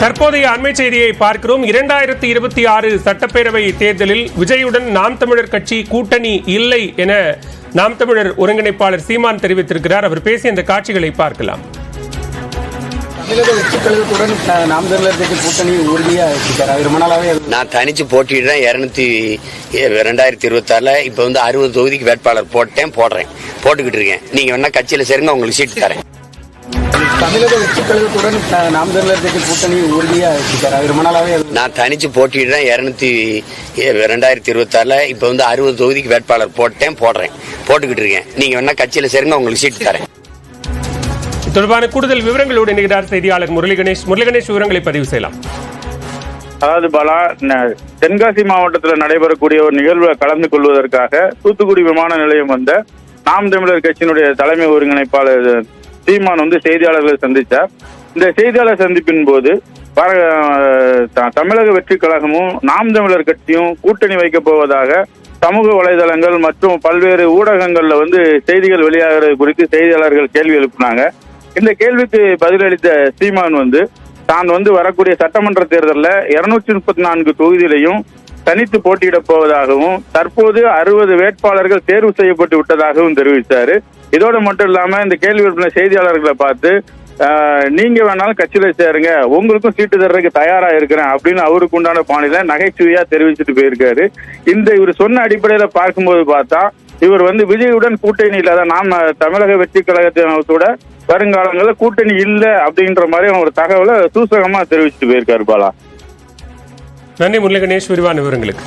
தற்போதைய அண்மை செய்தியை பார்க்கிறோம். 2026 சட்டப்பேரவை தேர்தலில் விஜயுடன் நாம் தமிழர் கட்சி கூட்டணி இல்லை என நாம் தமிழர் ஒருங்கிணைப்பாளர் சீமான் தெரிவித்திருக்கிறார். அவர் பேசிய இந்த காட்சிகளை பார்க்கலாம். தமிழக வெற்றிக் கழகத்துடன் நாம் தமிழர் கட்சி கூட்டணி உறுதியா இருக்காரு. ரொம்ப நாளாவே நான் தனிச்சு போட்டிடுறேன். 2026 இப்ப 60 தொகுதிக்கு வேட்பாளர் போட்டுக்கிட்டு இருக்கேன். நீங்க வேணா கட்சியில சேருங்க, உங்களுக்கு சீட்டு தரேன். தமிழக வெற்றிக் கழகத்துடன் நாம் தமிழர் கட்சி கூட்டணி உறுதியா இருக்காரு. ரொம்ப நாளாவே நான் தனிச்சு போட்டிடுறேன். 2026 இப்ப 60 தொகுதிக்கு வேட்பாளர் போட்டுக்கிட்டு இருக்கேன். நீங்க வேணா கட்சியில சேருங்க, உங்களுக்கு சீட்டு தரேன். இது தொடர்பான கூடுதல் விவரங்களோடு இணைகிறார் செய்தியாளர் முரளி கணேஷ். விவரங்களை பதிவு செய்யலாம். அதாவது பாலா, தென்காசி மாவட்டத்தில் நடைபெறக்கூடிய ஒரு நிகழ்வை கலந்து கொள்வதற்காக தூத்துக்குடி விமான நிலையம் வந்த நாம் தமிழர் கட்சியினுடைய தலைமை ஒருங்கிணைப்பாளர் சீமான் செய்தியாளர்களை சந்தித்தார். இந்த செய்தியாளர் சந்திப்பின் போது தமிழக வெற்றி கழகமும் நாம் தமிழர் கட்சியும் கூட்டணி வைக்கப் போவதாக சமூக வலைதளங்கள் மற்றும் பல்வேறு ஊடகங்கள்ல செய்திகள் வெளியாகிறது குறித்து செய்தியாளர்கள் கேள்வி எழுப்பினாங்க. இந்த கேள்விக்கு பதிலளித்த சீமான் தான் வரக்கூடிய சட்டமன்ற தேர்தலில் 234 தொகுதியிலையும் தனித்து போட்டியிட போவதாகவும் தற்போது 60 வேட்பாளர்கள் தேர்வு செய்யப்பட்டு விட்டதாகவும் தெரிவித்தாரு. இதோடு மட்டும் இல்லாம இந்த கேள்வி எழுப்பின செய்தியாளர்களை பார்த்து நீங்க வேணாலும் கட்சியில சேருங்க, உங்களுக்கும் சீட்டு தர்றதுக்கு தயாரா இருக்கிறேன் அப்படின்னு அவருக்கு உண்டான பாணியில நகைச்சுவையா தெரிவிச்சுட்டு போயிருக்காரு. இவர் சொன்ன அடிப்படையில பார்க்கும்போது பார்த்தா இவர் விஜயுடன் கூட்டணி இல்லாத நாம் தமிழக வெற்றி கழகத்தோட வருங்காலங்களில் கூட்டணி இல்லை அப்படின்ற மாதிரி ஒரு தகவலை சூசகமா தெரிவிச்சுட்டு போயிருக்காரு. பாலா, நன்றி முரளி கணேஷ், விரிவான விவரங்களுக்கு.